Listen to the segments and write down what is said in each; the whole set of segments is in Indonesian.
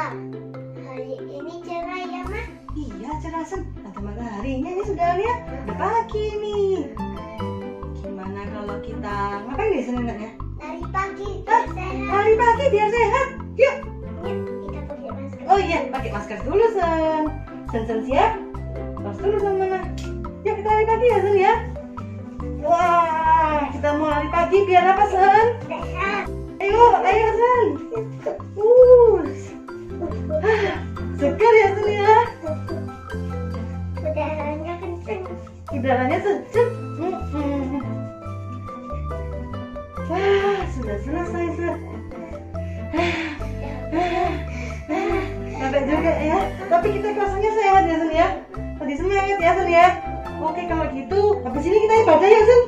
hari ini cerah ya, Ma? Iya, cerah Sen. Ada mataharinya nih sudah lihat. Udah pagi nih. Gimana kalau kita ngapain nih Sen enaknya? Lari pagi biar sehat. Lari pagi biar sehat. Yuk. Yuk, kita pakai masker. Oh iya, pakai masker dulu Sen. Sen siap? Pas dulu sama Mama. Yuk kita lari pagi ya Sen ya. Wah, kita mau lari pagi biar apa Sen? Sehat. Ayo Sen. Segar ya Sen ya. Udaranya kenceng. Udaranya sejuk. Wah, sudah selesai Sen. Sampai juga ya. Tapi kita kelasnya sehat ya Sen ya. Tadi semangat ya Sen ya. Oke kalau gitu, habis ini kita ibadah ya Sen.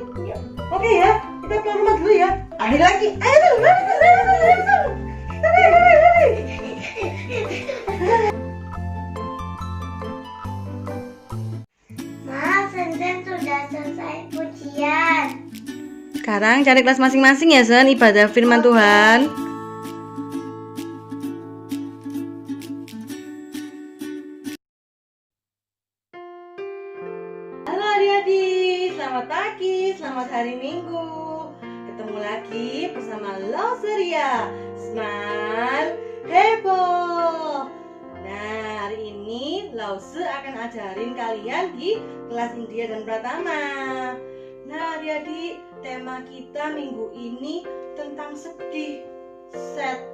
Oke ya, kita ke rumah dulu ya. Akhir lagi. Ayo Sen, lari. Ma, Sen sudah selesai pujian. Sekarang cari kelas masing-masing ya Sen, ibadah firman Tuhan. Halo adik-adik, selamat pagi, selamat hari Minggu. Ketemu lagi bersama Lauseria, Smile, Heboh. Nah, hari ini Lause akan ajarin kalian di kelas India dan Pratama. Nah, adik-adik, tema kita minggu ini tentang sedih, sad.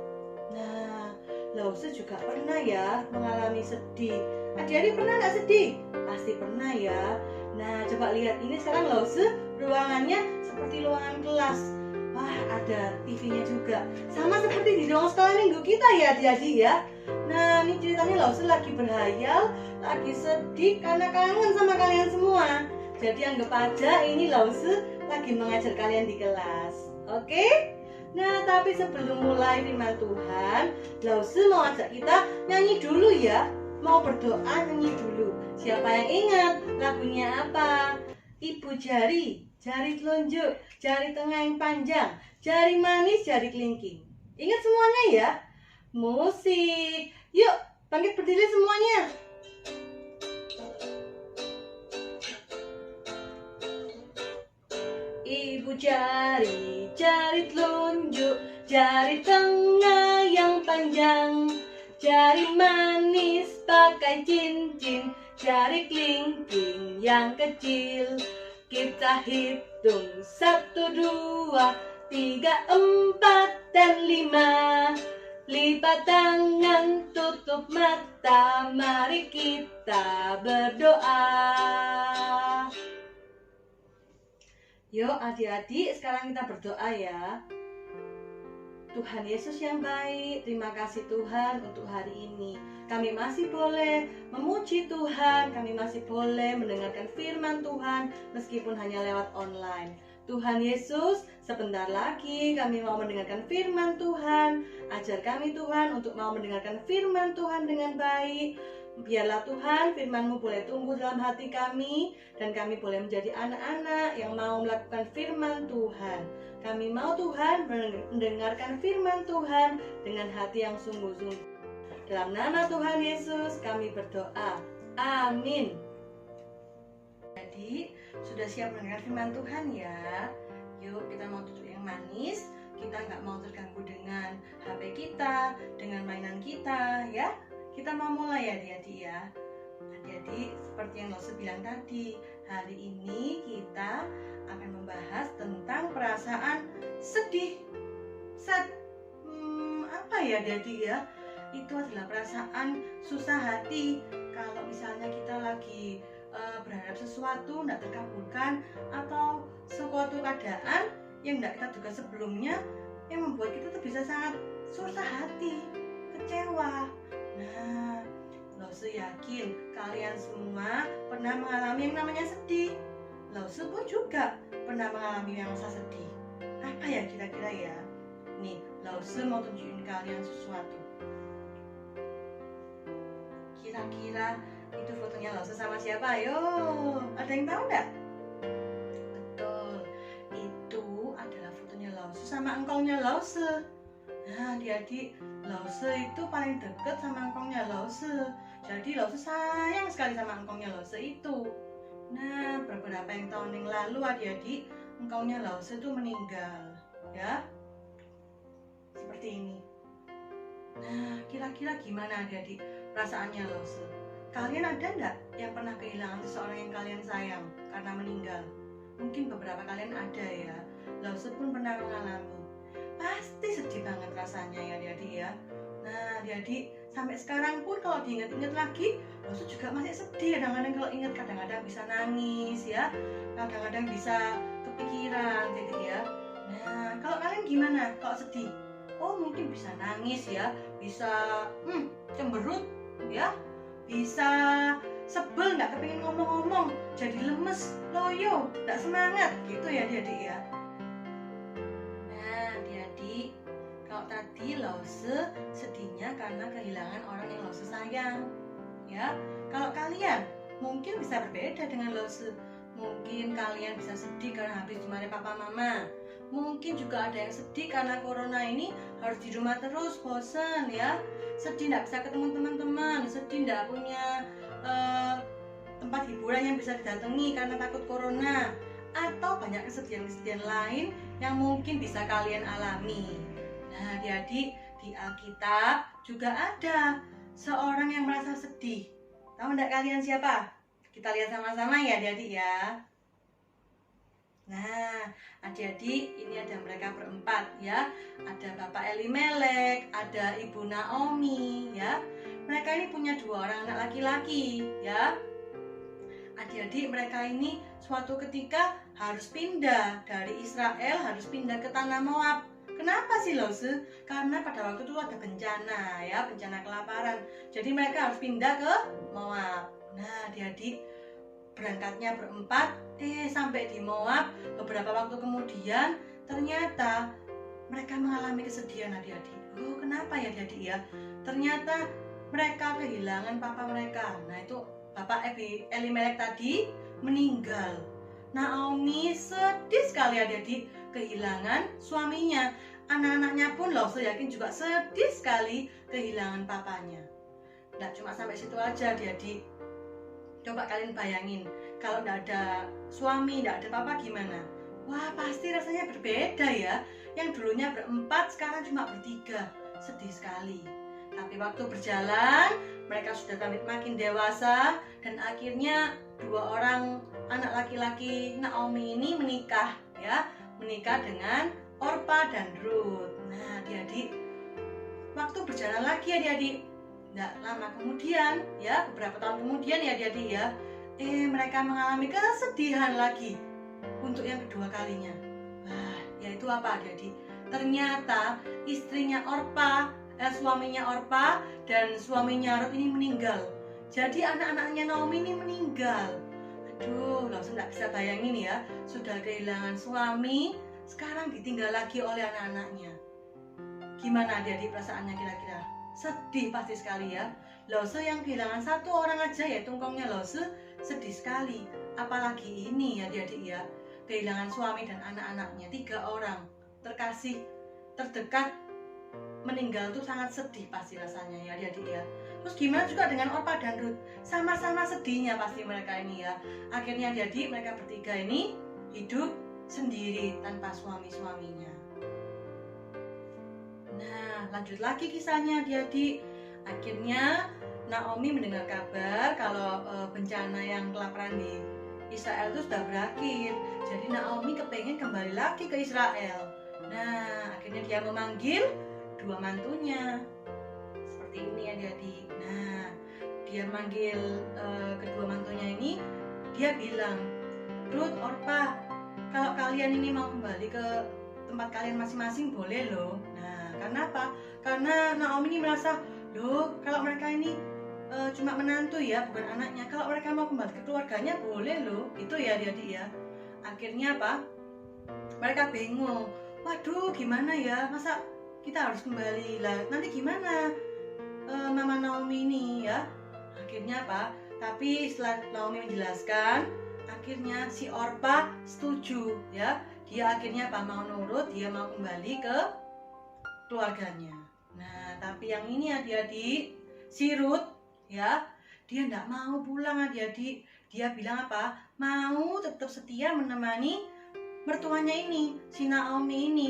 Nah, Lause juga pernah ya mengalami sedih. Adik-adik pernah nggak sedih? Pasti pernah ya. Nah, coba lihat ini sekarang Lause ruangannya seperti ruangan kelas. Wah, ada TV-nya juga. Sama seperti di ruang sekolah minggu kita ya adik-adik ya. Nah, ini ceritanya Lause lagi berhayal, lagi sedih karena kangen sama kalian semua. Jadi anggap aja ini Lause lagi mengajar kalian di kelas. Oke? Nah, tapi sebelum mulai firman Tuhan, Lause mau ajak kita nyanyi dulu ya. Mau berdoa nyanyi dulu. Siapa yang ingat lagunya apa? Ibu jari, jari telunjuk, jari tengah yang panjang, jari manis, jari kelingking. Ingat semuanya ya? Musik. Yuk, bangkit berdiri semuanya. Ibu jari, jari telunjuk, jari tengah yang panjang, jari manis pakai cincin, jari kelingking yang kecil. Kita hitung 1, 2, 3, 4, dan 5. Lipat tangan, tutup mata, mari kita berdoa. Yuk adik-adik, sekarang kita berdoa ya. Tuhan Yesus yang baik, terima kasih Tuhan untuk hari ini. Kami masih boleh memuji Tuhan, kami masih boleh mendengarkan firman Tuhan meskipun hanya lewat online. Tuhan Yesus, sebentar lagi kami mau mendengarkan firman Tuhan. Ajar kami Tuhan untuk mau mendengarkan firman Tuhan dengan baik. Biarlah Tuhan firman-Mu boleh tumbuh dalam hati kami dan kami boleh menjadi anak-anak yang mau melakukan firman Tuhan. Kami mau Tuhan mendengarkan firman Tuhan dengan hati yang sungguh-sungguh. Dalam nama Tuhan Yesus kami berdoa. Amin. Jadi sudah siap mendengar firman Tuhan ya? Yuk kita mau duduk yang manis. Kita nggak mau terganggu dengan HP kita, dengan mainan kita ya. Kita mau mulai ya adik-adik ya. Adik-adik seperti yang Lause bilang tadi, hari ini kita akan membahas tentang perasaan sedih, sad. Apa ya adik-adik ya? Itu adalah perasaan susah hati. Kalau misalnya kita lagi berharap sesuatu tidak terkabulkan atau suatu keadaan yang tidak kita duga sebelumnya yang membuat kita tuh bisa sangat susah hati, kecewa. Nah, Lause yakin kalian semua pernah mengalami yang namanya sedih. Lause pun juga pernah mengalami yang masa sedih. Apa ya kira-kira ya? Nih, Lause mau tunjukin kalian sesuatu. Kira-kira itu fotonya Lause sama siapa? Ayo, ada yang tahu nggak? Betul, itu adalah fotonya Lause sama engkongnya Lause. Nah, adik-adik, Lause itu paling deket sama engkongnya Lause. Jadi Lause sayang sekali sama engkongnya Lause itu. Nah, beberapa tahun yang lalu adik-adik, engkongnya Lause itu meninggal, ya. Seperti ini. Nah, kira-kira gimana adik-adik perasaannya Lause? Kalian ada nggak yang pernah kehilangan seseorang yang kalian sayang karena meninggal? Mungkin beberapa kalian ada ya. Lause pun pernah mengalami. Pasti sedih banget rasanya ya adik-adik ya. Nah adik-adik, sampai sekarang pun kalau diingat-ingat lagi, Lause juga masih sedih. Kadang-kadang kalau ingat, kadang-kadang bisa nangis ya, kadang-kadang bisa kepikiran gitu ya. Nah kalau kalian gimana kalau sedih? Oh mungkin bisa nangis ya, bisa cemberut ya, bisa sebel, nggak kepingin ngomong-ngomong, jadi lemes, loyo, nggak semangat gitu ya adik-adik ya. Kalau tadi Lause sedihnya karena kehilangan orang yang Lause sayang, ya. Kalau kalian mungkin bisa berbeda dengan Lause. Mungkin kalian bisa sedih karena habis dimarahin papa mama. Mungkin juga ada yang sedih karena corona ini harus di rumah terus, bosen ya. Sedih nggak bisa ketemu teman-teman, sedih nggak punya tempat hiburan yang bisa didatangi karena takut corona. Atau banyak kesedihan-kesedihan lain yang mungkin bisa kalian alami. Nah adik-adik, di Alkitab juga ada seorang yang merasa sedih. Tahu enggak kalian siapa? Kita lihat sama-sama ya adik-adik ya. Nah adik-adik, ini ada mereka berempat ya. Ada Bapak Elimelek, ada Ibu Naomi ya. Mereka ini punya 2 orang anak laki-laki ya. Adik-adik, mereka ini suatu ketika harus pindah dari Israel, harus pindah ke tanah Moab. Kenapa sih Lause? Karena pada waktu itu ada bencana ya, bencana kelaparan. Jadi mereka harus pindah ke Moab. Nah adik-adik, berangkatnya berempat, sampai di Moab. Beberapa waktu kemudian ternyata mereka mengalami kesedihan adik-adik. Oh kenapa ya adik-adik ya? Ternyata mereka kehilangan papa mereka. Nah itu Bapak Elimelek tadi meninggal. Naomi sedih sekali adik-adik kehilangan suaminya. Anak-anaknya pun Lause yakin juga sedih sekali kehilangan papanya. Nggak cuma sampai situ aja adik-adik. Coba kalian bayangin, kalau nggak ada suami, nggak ada papa gimana? Wah pasti rasanya berbeda ya. Yang dulunya berempat, sekarang cuma bertiga. Sedih sekali. Tapi waktu berjalan, mereka sudah makin dewasa. Dan akhirnya 2 orang anak laki-laki Naomi ini menikah ya. Menikah dengan Orpa dan Ruth. Nah adik-adik, waktu berjalan lagi adik-adik, nggak lama kemudian ya, beberapa tahun kemudian ya adik-adik ya, mereka mengalami kesedihan lagi untuk yang kedua kalinya. Wah, yaitu apa adik-adik? Ternyata istrinya Orpa, suaminya Orpa dan suaminya Ruth ini meninggal. Jadi anak-anaknya Naomi ini meninggal. Aduh, langsung nggak bisa bayangin ya, sudah kehilangan suami, sekarang ditinggal lagi oleh anak-anaknya. Gimana adik-adik perasaannya kira-kira? Sedih pasti sekali ya. Lause yang kehilangan 1 orang aja ya, tungkongnya Lause, sedih sekali. Apalagi ini ya adik-adik ya, kehilangan suami dan anak-anaknya, 3 orang terkasih, terdekat, meninggal tuh sangat sedih pasti rasanya ya adik-adik ya. Terus gimana juga dengan Orpa dan Ruth? Sama-sama sedihnya pasti mereka ini ya. Akhirnya adik-adik, mereka bertiga ini hidup sendiri tanpa suami-suaminya. Nah, lanjut lagi kisahnya adik-adik. Akhirnya Naomi mendengar kabar kalau bencana yang kelaparan di Israel itu sudah berakhir. Jadi Naomi kepengen kembali lagi ke Israel. Nah, akhirnya dia memanggil 2 mantunya. Seperti ini adik-adik. Nah, dia manggil kedua mantunya ini, dia bilang, Ruth, Orpa, kalau kalian ini mau kembali ke tempat kalian masing-masing boleh loh. Nah, karena apa? Karena Naomi ini merasa, loh kalau mereka ini cuma menantu ya, bukan anaknya. Kalau mereka mau kembali ke keluarganya boleh loh. Itu ya adik-adik ya. Akhirnya apa? Mereka bingung. Waduh, gimana ya? Masa kita harus kembali lah? Nanti gimana Mama Naomi ini ya? Akhirnya apa? Tapi setelah Naomi menjelaskan, akhirnya si Orpa setuju ya. Dia akhirnya apa? Mau nurut, dia mau kembali ke keluarganya. Nah, tapi yang ini adik-adik, si Ruth ya, dia enggak mau pulang adik-adik. Dia bilang apa? Mau tetap setia menemani mertuanya ini, si Naomi ini,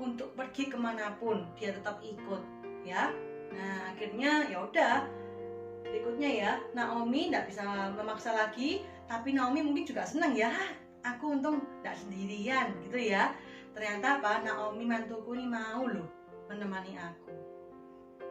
untuk pergi kemanapun dia tetap ikut ya. Nah, akhirnya ya udah, berikutnya ya, Naomi tidak bisa memaksa lagi, tapi Naomi mungkin juga senang ya, aku untung tidak sendirian gitu ya. Ternyata apa, Naomi mantuku ini mau loh menemani aku.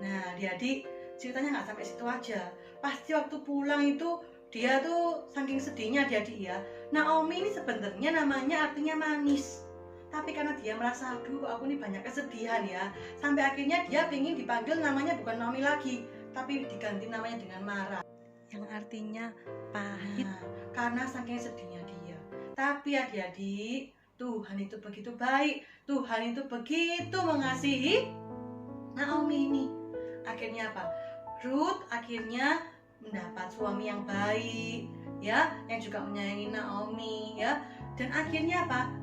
Nah, adik-adik, ceritanya nggak sampai situ aja. Pasti waktu pulang itu dia tuh saking sedihnya adik-adik ya. Naomi ini sebenarnya namanya artinya manis, tapi karena dia merasa, aduh aku ini banyak kesedihan ya, sampai akhirnya dia ingin dipanggil namanya bukan Naomi lagi, tapi diganti namanya dengan Mara, yang artinya pahit. Nah, karena saking sedihnya dia. Tapi adik-adik, Tuhan itu begitu baik, Tuhan itu begitu mengasihi Naomi ini. Akhirnya apa? Ruth akhirnya mendapat suami yang baik ya, yang juga menyayangi Naomi ya, dan akhirnya apa?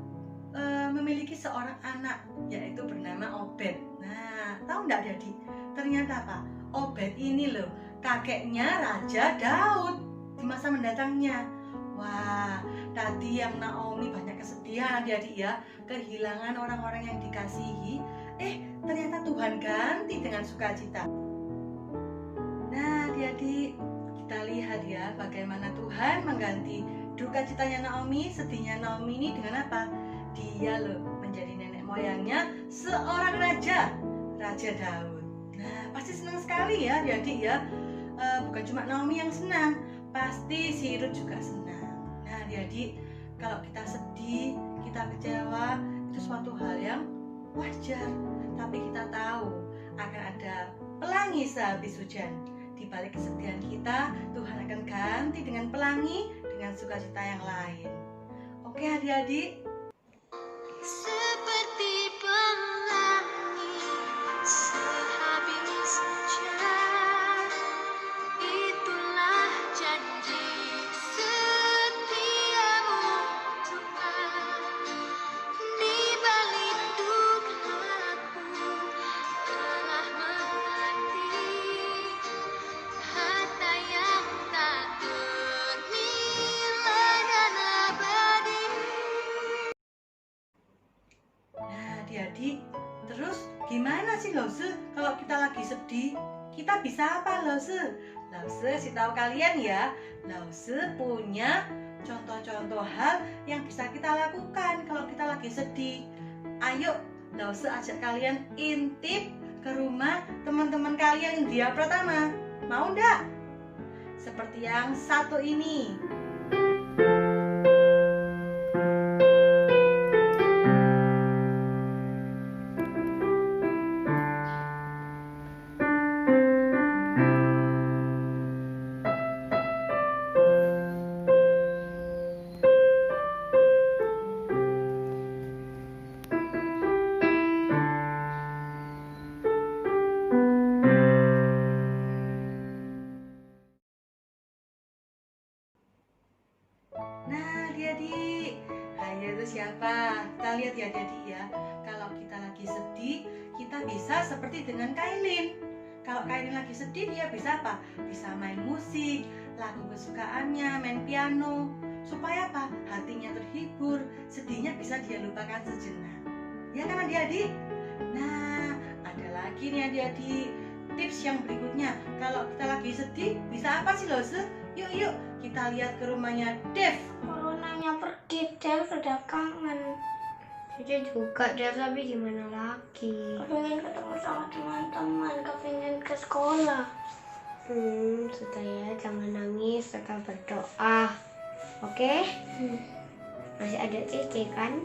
Memiliki seorang anak yaitu bernama Obed. Nah, tahu enggak adik? Ternyata apa? Obed ini loh kakeknya Raja Daud di masa mendatangnya. Wah, tadi yang Naomi banyak kesedihan adik-adik ya, kehilangan orang-orang yang dikasihi. Ternyata Tuhan ganti dengan sukacita. Nah, adik-adik, kita lihat ya bagaimana Tuhan mengganti duka citanya Naomi, sedihnya Naomi ini dengan apa? Dia loh menjadi nenek moyangnya seorang raja, Raja Daud. Nah, pasti senang sekali ya adik-adik ya. Bukan cuma Naomi yang senang, pasti si Ruth juga senang. Nah, adik-adik, kalau kita sedih, kita kecewa, itu suatu hal yang wajar. Tapi kita tahu akan ada pelangi sehabis hujan. Di balik kesedihan kita, Tuhan akan ganti dengan pelangi, dengan sukacita yang lain. Oke adik-adik? Seperti pelangi sehabis hujan, itulah janji setiamu Tuhan. Di balik dukaku telah mengerti harta yang tak ternilai dan abadi. Nah adik-adik, terus gimana sih Lause kalau kita lagi sedih? Kita bisa apa Lause? Lause kasih tahu kalian ya, Lause punya contoh-contoh hal yang bisa kita lakukan kalau kita lagi sedih. Ayo Lause ajak kalian intip ke rumah teman-teman kalian India Pratama. Mau ndak? Seperti yang satu ini. Nah, adik-adik, ayo itu siapa? Kita lihat ya adik-adik ya. Kalau kita lagi sedih, kita bisa seperti dengan Kailin. Kalau Kailin lagi sedih, dia bisa apa? Bisa main musik, lagu kesukaannya, main piano. Supaya apa? Hatinya terhibur, sedihnya bisa dia lupakan sejenak. Ya kan adik-adik? Nah, ada lagi nih adik-adik, tips yang berikutnya. Kalau kita lagi sedih, bisa apa sih Lose? Yuk, kita lihat ke rumahnya Dev. Kalau nanya pergi, Dev sudah kangen. Jadi juga Dev, tapi gimana lagi? Kepingin ketemu sama teman-teman, kepingin ke sekolah. Sudah ya, jangan nangis, tetap berdoa. Oke? Masih ada Cici kan?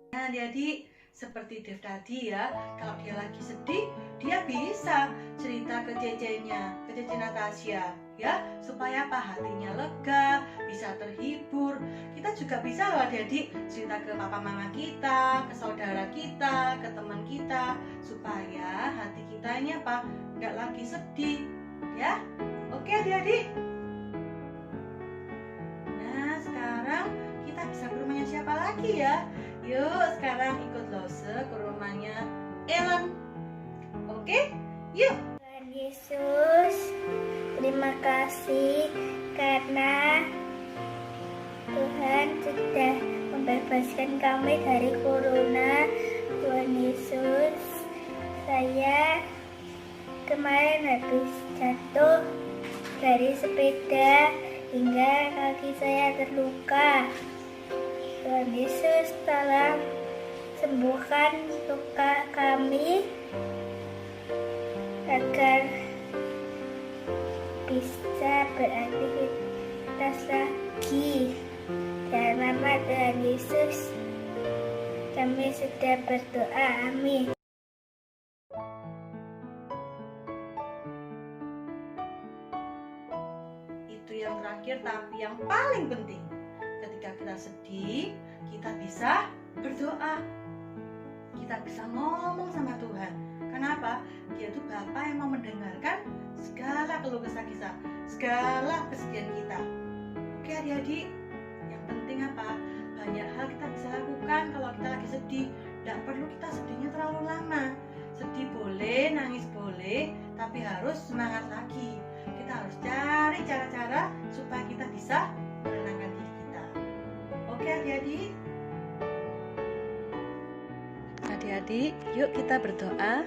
Nah, adik-adik, seperti Dev tadi ya, kalau dia lagi sedih, dia bisa cerita ke cecenya, ke cece Natasha, ya, supaya apa? Hatinya lega, bisa terhibur. Kita juga bisa loh adik-adik cerita ke papa mama kita, ke saudara kita, ke teman kita, supaya hati kita ini apa? Nggak lagi sedih, Ya, oke adik-adik. Nah, sekarang kita bisa ke rumahnya siapa lagi ya? Yuk, sekarang ikut Lose ke rumahnya Ellen. Oke, yuk. Tuhan Yesus, terima kasih karena Tuhan sudah membebaskan kami dari corona. Tuhan Yesus, saya kemarin habis jatuh dari sepeda hingga kaki saya terluka. Tuhan Yesus, tolong sembuhkan luka kami agar bisa beraktivitas lagi. Dalam nama Tuhan Yesus, kami sudah berdoa. Amin. Itu yang terakhir tapi yang paling penting. Ketika kita sedih, kita bisa berdoa. Kita bisa ngomong sama Tuhan. Kenapa? Dia itu Bapa yang mau mendengarkan segala keluh kesah kita, segala kesedihan kita. Oke adik-adik, yang penting apa? Banyak hal kita bisa lakukan kalau kita lagi sedih. Tidak perlu kita sedihnya terlalu lama. Sedih boleh, nangis boleh, tapi harus semangat lagi. Kita harus cari cara-cara supaya kita bisa menenangkan diri kita. Oke adik-adik? Adik-adik, yuk kita berdoa.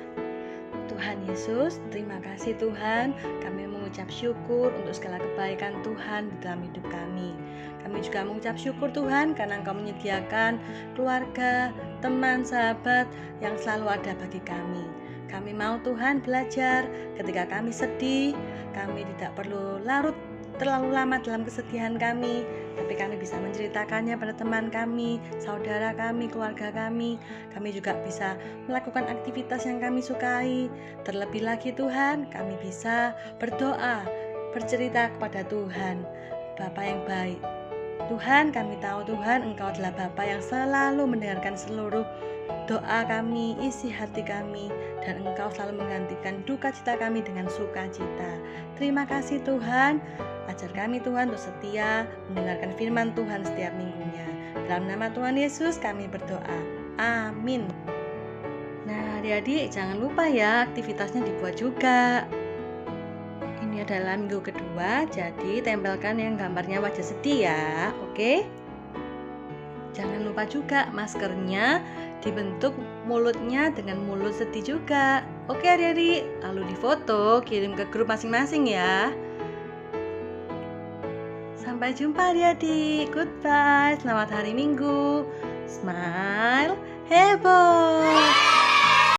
Tuhan Yesus, terima kasih Tuhan. Kami mengucap syukur untuk segala kebaikan Tuhan di dalam hidup kami. Kami juga mengucap syukur Tuhan karena Engkau menyediakan keluarga, teman, sahabat yang selalu ada bagi kami. Kami mau Tuhan belajar ketika kami sedih, kami tidak perlu larut terlalu lama dalam kesedihan kami, tapi kami bisa menceritakannya pada teman kami, saudara kami, keluarga kami. Kami juga bisa melakukan aktivitas yang kami sukai. Terlebih lagi Tuhan, kami bisa berdoa, bercerita kepada Tuhan, Bapa yang baik. Tuhan, kami tahu Tuhan, Engkau adalah Bapa yang selalu mendengarkan seluruh doa kami, isi hati kami, dan Engkau selalu menggantikan duka cita kami dengan sukacita. Terima kasih Tuhan. Ajar kami Tuhan untuk setia mendengarkan firman Tuhan setiap minggunya. Dalam nama Tuhan Yesus kami berdoa. Amin. Nah adik-adik, jangan lupa ya aktivitasnya dibuat juga. Ini adalah minggu kedua, jadi tempelkan yang gambarnya wajah sedih ya. Oke? Jangan lupa juga maskernya dibentuk mulutnya dengan mulut sedih juga. Oke adik-adik, lalu difoto, kirim ke grup masing-masing ya. Sampai jumpa adik-adik. Goodbye. Selamat hari Minggu. Smile, heboh.